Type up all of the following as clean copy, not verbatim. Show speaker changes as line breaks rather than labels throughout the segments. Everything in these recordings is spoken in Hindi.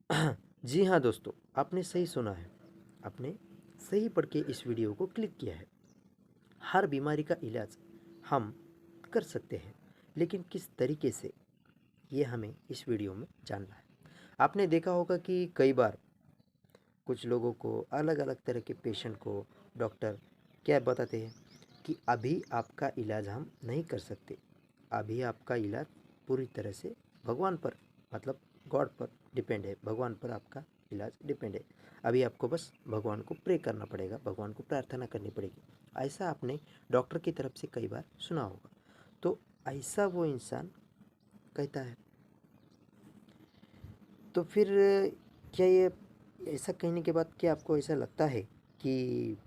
जी हाँ दोस्तों, आपने सही सुना है। आपने सही पढ़ के इस वीडियो को क्लिक किया है। हर बीमारी का इलाज हम कर सकते हैं, लेकिन किस तरीके से, ये हमें इस वीडियो में जानना है। आपने देखा होगा कि कई बार कुछ लोगों को, अलग अलग तरह के पेशेंट को डॉक्टर क्या बताते हैं कि अभी आपका इलाज हम नहीं कर सकते। अभी आपका इलाज पूरी तरह से भगवान पर, मतलब गॉड पर डिपेंड है। भगवान पर आपका इलाज डिपेंड है। अभी आपको बस भगवान को प्रे करना पड़ेगा, भगवान को प्रार्थना करनी पड़ेगी। ऐसा आपने डॉक्टर की तरफ से कई बार सुना होगा। तो ऐसा वो इंसान कहता है। तो फिर क्या ये ऐसा कहने के बाद क्या आपको ऐसा लगता है कि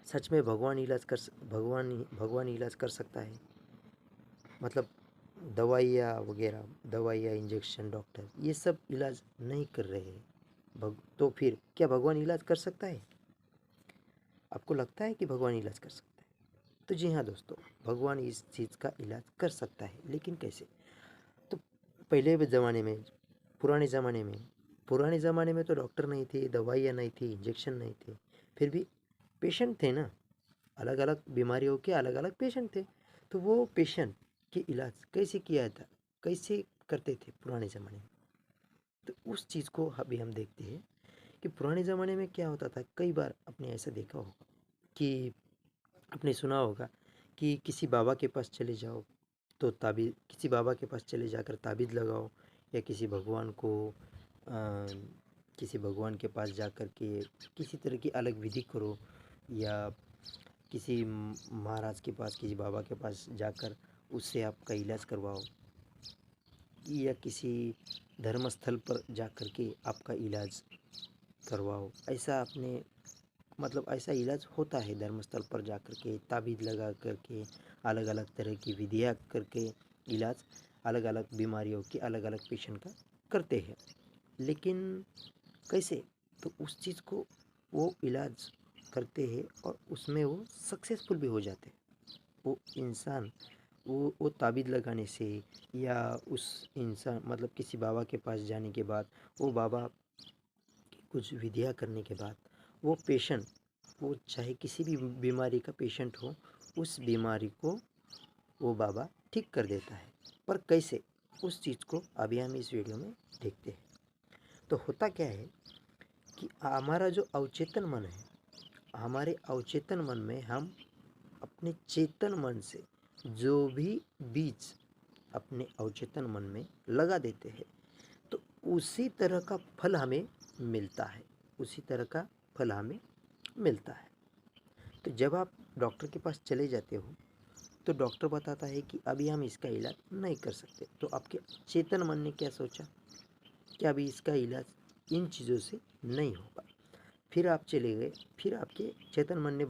सच में भगवान इलाज कर सकता है? मतलब दवाइयाँ वगैरह, दवाइयाँ, इंजेक्शन, डॉक्टर, ये सब इलाज नहीं कर रहे हैं। तो फिर क्या भगवान इलाज कर सकता है? आपको लगता है कि भगवान इलाज कर सकता है? तो जी हाँ दोस्तों, भगवान इस चीज़ का इलाज कर सकता है, लेकिन कैसे? तो पहले के ज़माने में, पुराने ज़माने में पुराने ज़माने में तो डॉक्टर नहीं थे, दवाइयाँ नहीं थी, इंजेक्शन नहीं थे। फिर भी पेशेंट थे ना, अलग अलग बीमारियों के अलग अलग पेशेंट थे। तो वो पेशेंट के इलाज कैसे किया था, कैसे करते थे पुराने ज़माने में? तो उस चीज़ को अभी हम देखते हैं कि पुराने ज़माने में क्या होता था। कई बार आपने ऐसा देखा होगा कि आपने सुना होगा कि किसी बाबा के पास चले जाओ तो ताबीज़, किसी बाबा के पास चले जाकर ताबीज़ लगाओ, या किसी भगवान के पास जाकर के किसी तरह की अलग विधि करो, या किसी महाराज के पास, किसी बाबा के पास जाकर उससे आपका इलाज करवाओ, या किसी धर्म स्थल पर जाकर के आपका इलाज करवाओ। ऐसा आपने, मतलब ऐसा इलाज होता है, धर्मस्थल पर जाकर के ताबीज़ लगा करके, अलग अलग तरह की विधियाँ करके इलाज अलग अलग बीमारियों की अलग अलग पेशेंट का करते हैं। लेकिन कैसे? तो उस चीज़ को वो इलाज करते हैं और उसमें वो सक्सेसफुल भी हो जाते हैं। वो इंसान, वो ताबीज़ लगाने से, या उस इंसान, मतलब किसी बाबा के पास जाने के बाद, वो बाबा की कुछ विधियाँ करने के बाद, वो पेशेंट, वो चाहे किसी भी बीमारी का पेशेंट हो, उस बीमारी को वो बाबा ठीक कर देता है। पर कैसे? उस चीज़ को अभी हम इस वीडियो में देखते हैं। तो होता क्या है कि हमारा जो अवचेतन मन है, हमारे अवचेतन मन में हम अपने चेतन मन से जो भी बीज अपने अवचेतन मन में लगा देते हैं, तो उसी तरह का फल हमें मिलता है। उसी तरह का फल हमें मिलता है। तो जब आप डॉक्टर के पास चले जाते हो, तो डॉक्टर बताता है कि अभी हम इसका इलाज नहीं कर सकते। तो आपके चेतन मन ने क्या सोचा कि अभी इसका इलाज इन चीज़ों से नहीं होगा। फिर आप चले गए, फिर आपके चेतन मन ने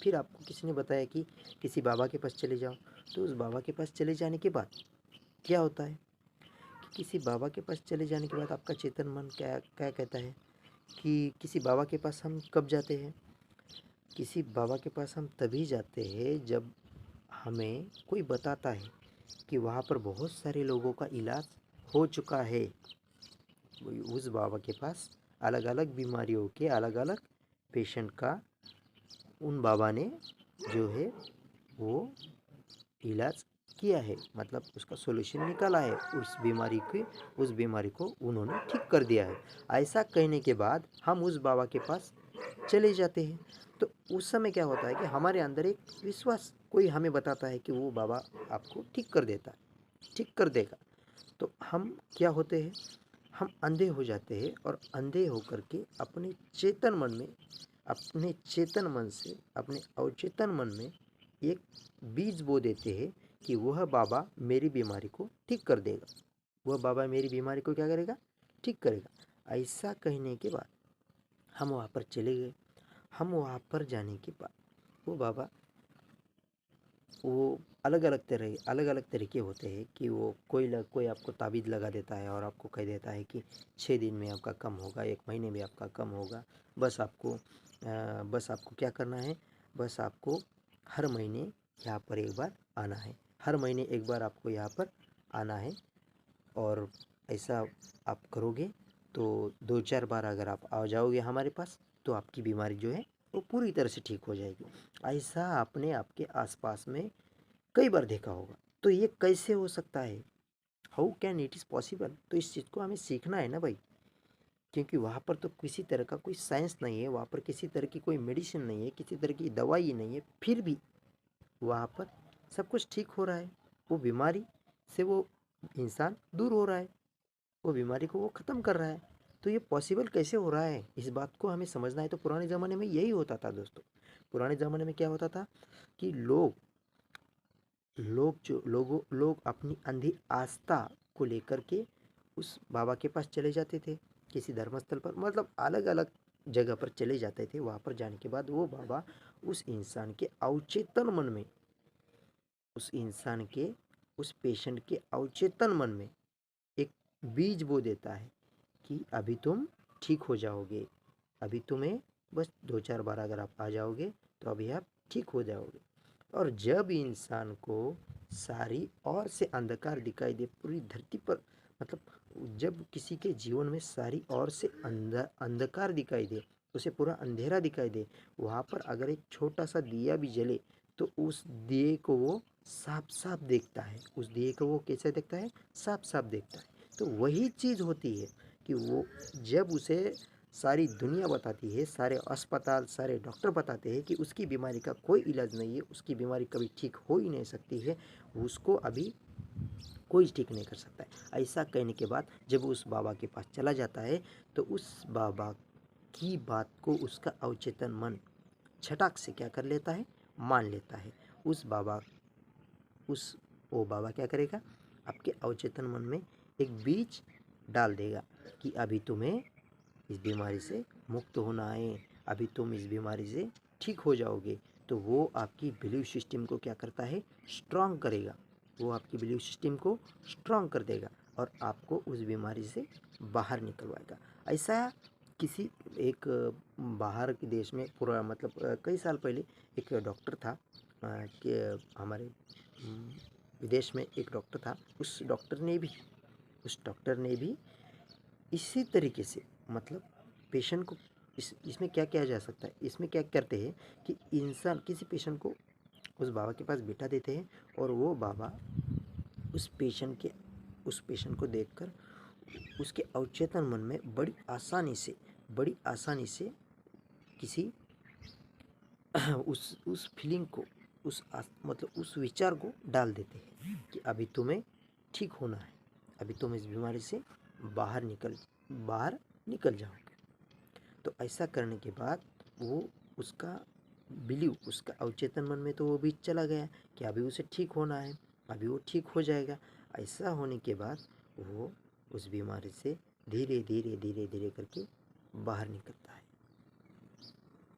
फिर आपको किसी ने बताया कि किसी बाबा के पास चले जाओ। तो उस बाबा के पास चले जाने के बाद क्या होता है कि किसी बाबा के पास चले जाने के बाद आपका चेतन मन क्या क्या कहता है कि किसी बाबा के पास हम कब जाते हैं? किसी बाबा के पास हम तभी जाते हैं जब हमें कोई बताता है कि वहाँ पर बहुत सारे लोगों का इलाज हो चुका है। उस बाबा के पास अलग अलग बीमारियों के अलग अलग पेशेंट का उन बाबा ने जो है वो इलाज किया है, मतलब उसका सॉल्यूशन निकाला है। उस बीमारी को उन्होंने ठीक कर दिया है। ऐसा कहने के बाद हम उस बाबा के पास चले जाते हैं। तो उस समय क्या होता है कि हमारे अंदर एक विश्वास, कोई हमें बताता है कि वो बाबा आपको ठीक कर देता है, ठीक कर देगा। तो हम क्या होते हैं, हम अंधे हो जाते हैं, और अंधे होकर के अपने चेतन मन से, अपने अवचेतन मन में एक बीज बो देते हैं कि वह बाबा मेरी बीमारी को ठीक कर देगा। वह बाबा मेरी बीमारी को क्या करेगा? ठीक करेगा। ऐसा कहने के बाद हम वहाँ पर चले गए। हम वहाँ पर जाने के बाद वो बाबा, वो अलग अलग तरीके होते हैं कि वो कोई आपको ताबीज़ लगा देता है और आपको कह देता है कि 6 दिन में आपका कम होगा, 1 महीने में आपका कम होगा। बस आपको क्या करना है, बस आपको हर महीने यहाँ पर एक बार आना है, हर महीने एक बार आपको यहाँ पर आना है। और ऐसा आप करोगे तो 2-4 बार अगर आप आ जाओगे हमारे पास तो आपकी बीमारी जो है वो पूरी तरह से ठीक हो जाएगी। ऐसा आपने आपके आसपास में कई बार देखा होगा। तो ये कैसे हो सकता है? How can it is possible? तो इस चीज़ को हमें सीखना है ना भाई, क्योंकि वहाँ पर तो किसी तरह का कोई साइंस नहीं है, वहाँ पर किसी तरह की कोई मेडिसिन नहीं है, किसी तरह की दवाई नहीं है, फिर भी वहाँ पर सब कुछ ठीक हो रहा है। वो बीमारी से वो इंसान दूर हो रहा है, वो बीमारी को वो ख़त्म कर रहा है। तो ये पॉसिबल कैसे हो रहा है, इस बात को हमें समझना है। तो पुराने ज़माने में यही होता था दोस्तों। पुराने ज़माने में क्या होता था कि लोग अपनी अंधी आस्था को लेकर के उस बाबा के पास चले जाते थे, किसी धर्मस्थल पर, मतलब अलग अलग जगह पर चले जाते थे। वहाँ पर जाने के बाद वो बाबा उस इंसान के अवचेतन मन में, उस इंसान के, उस पेशेंट के अवचेतन मन में एक बीज बो देता है कि अभी तुम ठीक हो जाओगे, अभी तुम्हें बस 2-4 बार अगर आप आ जाओगे तो अभी आप ठीक हो जाओगे। और जब इंसान को सारी ओर से अंधकार दिखाई दे पूरी धरती पर, मतलब जब किसी के जीवन में सारी ओर से अंधकार दिखाई दे, उसे पूरा अंधेरा दिखाई दे, वहाँ पर अगर एक छोटा सा दिया भी जले तो उस दिए को वो साफ साफ देखता है। उस दिए को वो कैसे देखता है? साफ साफ देखता है। तो वही चीज़ होती है कि वो जब उसे सारी दुनिया बताती है, सारे अस्पताल, सारे डॉक्टर बताते हैं कि उसकी बीमारी का कोई इलाज नहीं है, उसकी बीमारी कभी ठीक हो ही नहीं सकती है, उसको अभी कोई ठीक नहीं कर सकता है। ऐसा कहने के बाद जब वो उस बाबा के पास चला जाता है तो उस बाबा की बात को उसका अवचेतन मन झटाक से क्या कर लेता है? मान लेता है। उस बाबा उस वो बाबा क्या करेगा? आपके अवचेतन मन में एक बीज डाल देगा कि अभी तुम्हें इस बीमारी से मुक्त होना है, अभी तुम इस बीमारी से ठीक हो जाओगे। तो वो आपकी बिलीफ सिस्टम को क्या करता है? स्ट्रांग करेगा। वो आपकी बिलीफ सिस्टम को स्ट्रांग कर देगा और आपको उस बीमारी से बाहर निकलवाएगा। ऐसा किसी एक बाहर के देश में पूरा, मतलब कई साल पहले एक डॉक्टर था, कि हमारे विदेश में एक डॉक्टर था। उस डॉक्टर ने भी इसी तरीके से, मतलब पेशेंट को इसमें क्या किया जा सकता है, इसमें क्या करते हैं कि इंसान किसी पेशेंट को उस बाबा के पास बिठा देते हैं और वो बाबा उस पेशेंट को देखकर उसके अवचेतन मन में बड़ी आसानी से किसी उस फीलिंग को, मतलब उस विचार को डाल देते हैं कि अभी तुम्हें ठीक होना है, अभी तुम इस बीमारी से बाहर निकल जाओगे। तो ऐसा करने के बाद वो उसका उसका अवचेतन मन में तो वो भी चला गया कि अभी उसे ठीक होना है, अभी वो ठीक हो जाएगा। ऐसा होने के बाद वो उस बीमारी से धीरे धीरे धीरे धीरे करके बाहर निकलता है।